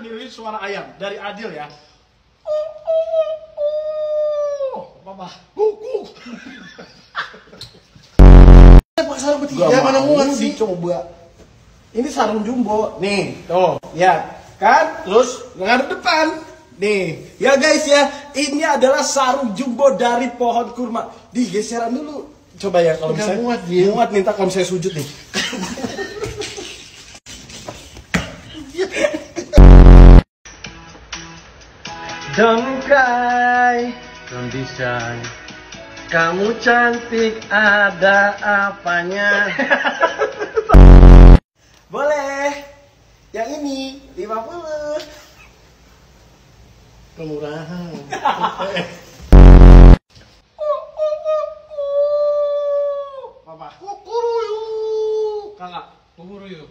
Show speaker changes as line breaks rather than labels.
akan dirilis suara ayam dari Adil ya. Apa? Guguk. Pakai sarung bertiga mana muat sih? Coba. Ini sarung jumbo. Nih, tuh, ya. Kan? Terus ngadep depan. Nih, ya guys ya, ini adalah sarung jumbo dari pohon kurma. Digeseran dulu. Coba ya kalau bisa muat minta kalau saya sujud nih. Don't cry, don't be shy. Kamu cantik ada apanya? Boleh. Yang ini 50. Kemurahan. Papa. Kukuruyu. Kakak, kukuruyu.